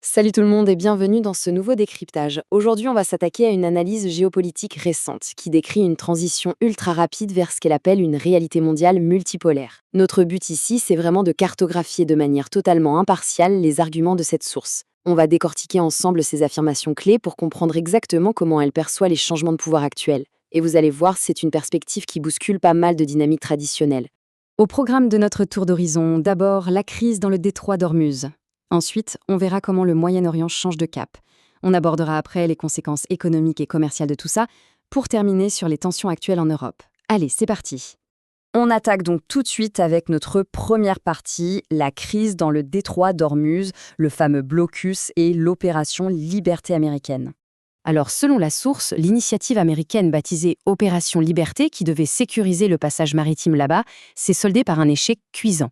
Salut tout le monde et bienvenue dans ce nouveau décryptage. Aujourd'hui, on va s'attaquer à une analyse géopolitique récente qui décrit une transition ultra rapide vers ce qu'elle appelle une réalité mondiale multipolaire. Notre but ici, c'est vraiment de cartographier de manière totalement impartiale les arguments de cette source. On va décortiquer ensemble ces affirmations clés pour comprendre exactement comment elle perçoit les changements de pouvoir actuels. Et vous allez voir, c'est une perspective qui bouscule pas mal de dynamiques traditionnelles. Au programme de notre tour d'horizon, d'abord la crise dans le détroit d'Ormuz. Ensuite, on verra comment le Moyen-Orient change de cap. On abordera après les conséquences économiques et commerciales de tout ça, pour terminer sur les tensions actuelles en Europe. Allez, c'est parti. On attaque donc tout de suite avec notre première partie, la crise dans le détroit d'Ormuz, le fameux blocus et l'opération Liberté américaine. Alors, selon la source, l'initiative américaine baptisée Opération Liberté, qui devait sécuriser le passage maritime là-bas, s'est soldée par un échec cuisant.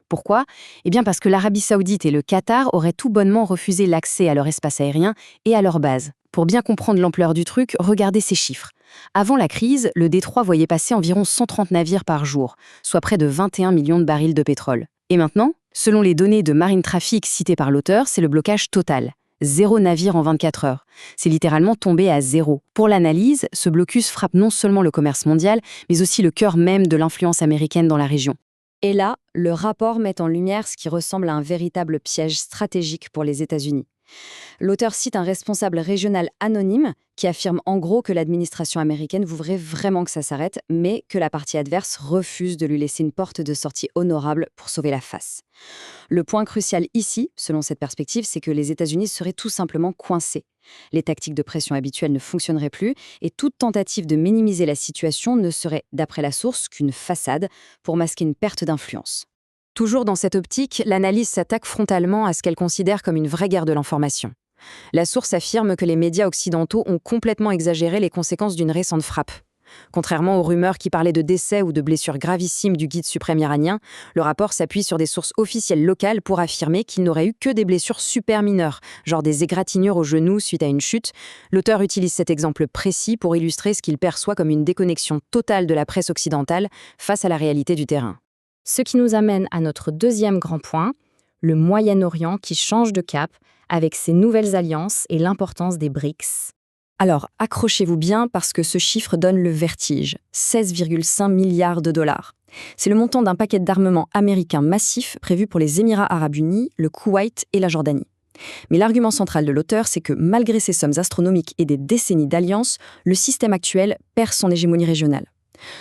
Pourquoi? Eh bien parce que l'Arabie Saoudite et le Qatar auraient tout bonnement refusé l'accès à leur espace aérien et à leur base. Pour bien comprendre l'ampleur du truc, regardez ces chiffres. Avant la crise, le détroit voyait passer environ 130 navires par jour, soit près de 21 millions de barils de pétrole. Et maintenant, selon les données de Marine Traffic citées par l'auteur, c'est le blocage total. 0 navire en 24 heures. C'est littéralement tombé à zéro. Pour l'analyse, ce blocus frappe non seulement le commerce mondial, mais aussi le cœur même de l'influence américaine dans la région. Et là, le rapport met en lumière ce qui ressemble à un véritable piège stratégique pour les États-Unis. L'auteur cite un responsable régional anonyme qui affirme en gros que l'administration américaine voudrait vraiment que ça s'arrête, mais que la partie adverse refuse de lui laisser une porte de sortie honorable pour sauver la face. Le point crucial ici, selon cette perspective, c'est que les États-Unis seraient tout simplement coincés. Les tactiques de pression habituelles ne fonctionneraient plus et toute tentative de minimiser la situation ne serait, d'après la source, qu'une façade pour masquer une perte d'influence. Toujours dans cette optique, l'analyse s'attaque frontalement à ce qu'elle considère comme une vraie guerre de l'information. La source affirme que les médias occidentaux ont complètement exagéré les conséquences d'une récente frappe. Contrairement aux rumeurs qui parlaient de décès ou de blessures gravissimes du guide suprême iranien, le rapport s'appuie sur des sources officielles locales pour affirmer qu'il n'aurait eu que des blessures super mineures, genre des égratignures au genou suite à une chute. L'auteur utilise cet exemple précis pour illustrer ce qu'il perçoit comme une déconnexion totale de la presse occidentale face à la réalité du terrain. Ce qui nous amène à notre deuxième grand point, le Moyen-Orient qui change de cap avec ses nouvelles alliances et l'importance des BRICS. Alors, accrochez-vous bien parce que ce chiffre donne le vertige, 16,5 milliards de dollars. C'est le montant d'un paquet d'armement américain massif prévu pour les Émirats arabes unis, le Koweït et la Jordanie. Mais l'argument central de l'auteur, c'est que malgré ces sommes astronomiques et des décennies d'alliances, le système actuel perd son hégémonie régionale.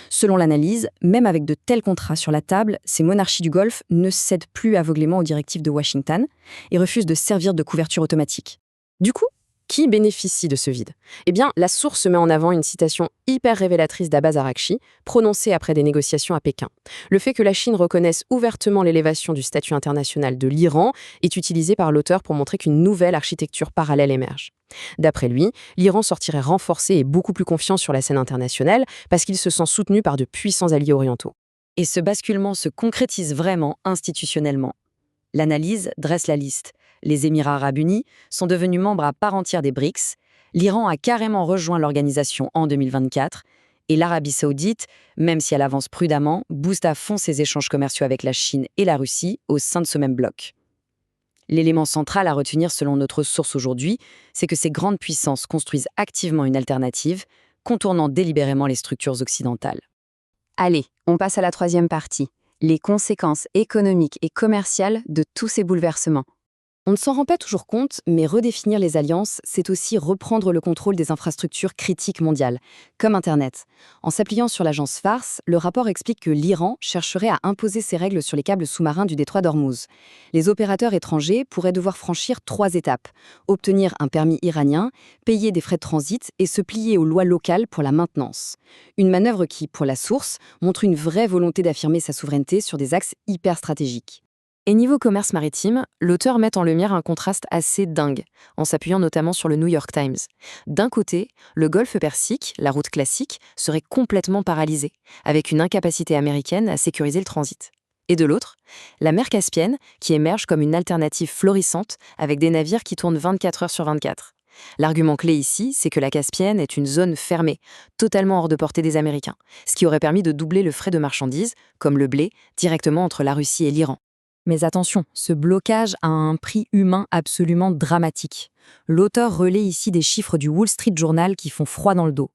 Selon l'analyse, même avec de tels contrats sur la table, ces monarchies du Golfe ne cèdent plus aveuglément aux directives de Washington et refusent de servir de couverture automatique. Du coup, qui bénéficie de ce vide? Eh bien, la source met en avant une citation hyper révélatrice d'Abbas Araghchi, prononcée après des négociations à Pékin. Le fait que la Chine reconnaisse ouvertement l'élévation du statut international de l'Iran est utilisé par l'auteur pour montrer qu'une nouvelle architecture parallèle émerge. D'après lui, l'Iran sortirait renforcé et beaucoup plus confiant sur la scène internationale parce qu'il se sent soutenu par de puissants alliés orientaux. Et ce basculement se concrétise vraiment institutionnellement. L'analyse dresse la liste. Les Émirats arabes unis sont devenus membres à part entière des BRICS, l'Iran a carrément rejoint l'organisation en 2024, et l'Arabie saoudite, même si elle avance prudemment, booste à fond ses échanges commerciaux avec la Chine et la Russie au sein de ce même bloc. L'élément central à retenir selon notre source aujourd'hui, c'est que ces grandes puissances construisent activement une alternative, contournant délibérément les structures occidentales. Allez, on passe à la troisième partie, les conséquences économiques et commerciales de tous ces bouleversements. On ne s'en rend pas toujours compte, mais redéfinir les alliances, c'est aussi reprendre le contrôle des infrastructures critiques mondiales, comme Internet. En s'appuyant sur l'agence Fars, le rapport explique que l'Iran chercherait à imposer ses règles sur les câbles sous-marins du détroit d'Ormuz. Les opérateurs étrangers pourraient devoir franchir 3 étapes: obtenir un permis iranien, payer des frais de transit et se plier aux lois locales pour la maintenance. Une manœuvre qui, pour la source, montre une vraie volonté d'affirmer sa souveraineté sur des axes hyper stratégiques. Et niveau commerce maritime, l'auteur met en lumière un contraste assez dingue, en s'appuyant notamment sur le New York Times. D'un côté, le golfe Persique, la route classique, serait complètement paralysé, avec une incapacité américaine à sécuriser le transit. Et de l'autre, la mer Caspienne, qui émerge comme une alternative florissante, avec des navires qui tournent 24 heures sur 24. L'argument clé ici, c'est que la Caspienne est une zone fermée, totalement hors de portée des Américains, ce qui aurait permis de doubler le fret de marchandises, comme le blé, directement entre la Russie et l'Iran. Mais attention, ce blocage a un prix humain absolument dramatique. L'auteur relaie ici des chiffres du Wall Street Journal qui font froid dans le dos.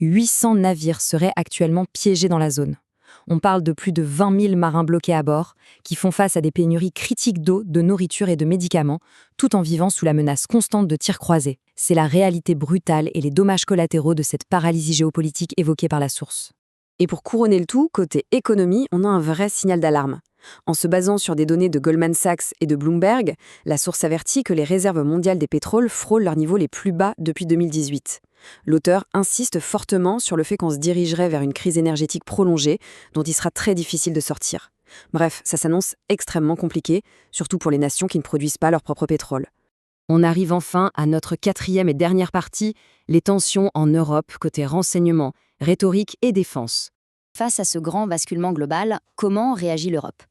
800 navires seraient actuellement piégés dans la zone. On parle de plus de 20 000 marins bloqués à bord, qui font face à des pénuries critiques d'eau, de nourriture et de médicaments, tout en vivant sous la menace constante de tirs croisés. C'est la réalité brutale et les dommages collatéraux de cette paralysie géopolitique évoquée par la source. Et pour couronner le tout, côté économie, on a un vrai signal d'alarme. En se basant sur des données de Goldman Sachs et de Bloomberg, la source avertit que les réserves mondiales des pétroles frôlent leurs niveaux les plus bas depuis 2018. L'auteur insiste fortement sur le fait qu'on se dirigerait vers une crise énergétique prolongée, dont il sera très difficile de sortir. Bref, ça s'annonce extrêmement compliqué, surtout pour les nations qui ne produisent pas leur propre pétrole. On arrive enfin à notre quatrième et dernière partie, les tensions en Europe côté renseignement, rhétorique et défense. Face à ce grand basculement global, comment réagit l'Europe ?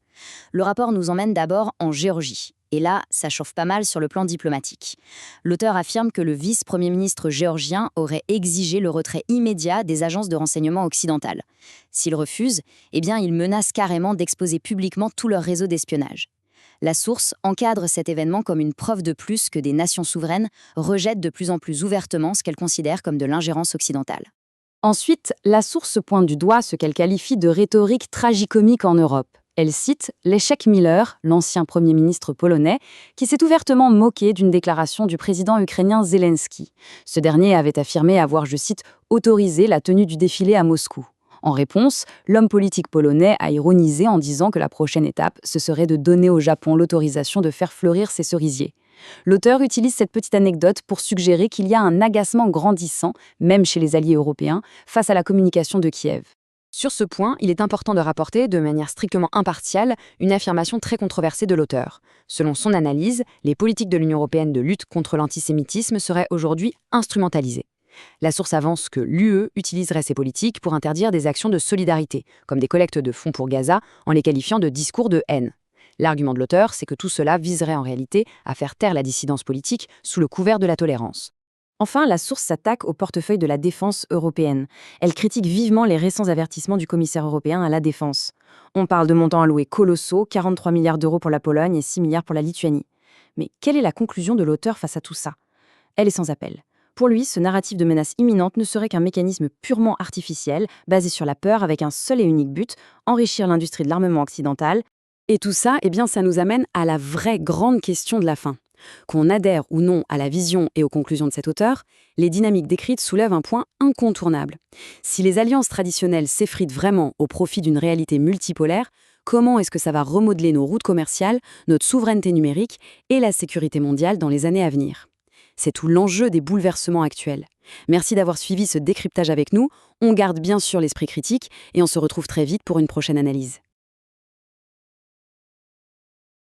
Le rapport nous emmène d'abord en Géorgie. Et là, ça chauffe pas mal sur le plan diplomatique. L'auteur affirme que le vice-premier ministre géorgien aurait exigé le retrait immédiat des agences de renseignement occidentales. S'il refuse, eh bien, il menace carrément d'exposer publiquement tout leur réseau d'espionnage. La source encadre cet événement comme une preuve de plus que des nations souveraines rejettent de plus en plus ouvertement ce qu'elles considèrent comme de l'ingérence occidentale. Ensuite, la source pointe du doigt ce qu'elle qualifie de rhétorique tragicomique en Europe. Elle cite l'échec Miller, l'ancien Premier ministre polonais, qui s'est ouvertement moqué d'une déclaration du président ukrainien Zelensky. Ce dernier avait affirmé avoir, je cite, « autorisé la tenue du défilé à Moscou ». En réponse, l'homme politique polonais a ironisé en disant que la prochaine étape, ce serait de donner au Japon l'autorisation de faire fleurir ses cerisiers. L'auteur utilise cette petite anecdote pour suggérer qu'il y a un agacement grandissant, même chez les alliés européens, face à la communication de Kiev. Sur ce point, il est important de rapporter, de manière strictement impartiale, une affirmation très controversée de l'auteur. Selon son analyse, les politiques de l'Union européenne de lutte contre l'antisémitisme seraient aujourd'hui instrumentalisées. La source avance que l'UE utiliserait ces politiques pour interdire des actions de solidarité, comme des collectes de fonds pour Gaza, en les qualifiant de discours de haine. L'argument de l'auteur, c'est que tout cela viserait en réalité à faire taire la dissidence politique sous le couvert de la tolérance. Enfin, la source s'attaque au portefeuille de la défense européenne. Elle critique vivement les récents avertissements du commissaire européen à la défense. On parle de montants alloués colossaux, 43 milliards d'euros pour la Pologne et 6 milliards pour la Lituanie. Mais quelle est la conclusion de l'auteur face à tout ça ? Elle est sans appel. Pour lui, ce narratif de menace imminente ne serait qu'un mécanisme purement artificiel, basé sur la peur avec un seul et unique but, enrichir l'industrie de l'armement occidental. Et tout ça, ça nous amène à la vraie grande question de la fin. Qu'on adhère ou non à la vision et aux conclusions de cet auteur, les dynamiques décrites soulèvent un point incontournable. Si les alliances traditionnelles s'effritent vraiment au profit d'une réalité multipolaire, comment est-ce que ça va remodeler nos routes commerciales, notre souveraineté numérique et la sécurité mondiale dans les années à venir ? C'est tout l'enjeu des bouleversements actuels. Merci d'avoir suivi ce décryptage avec nous. On garde bien sûr l'esprit critique et on se retrouve très vite pour une prochaine analyse.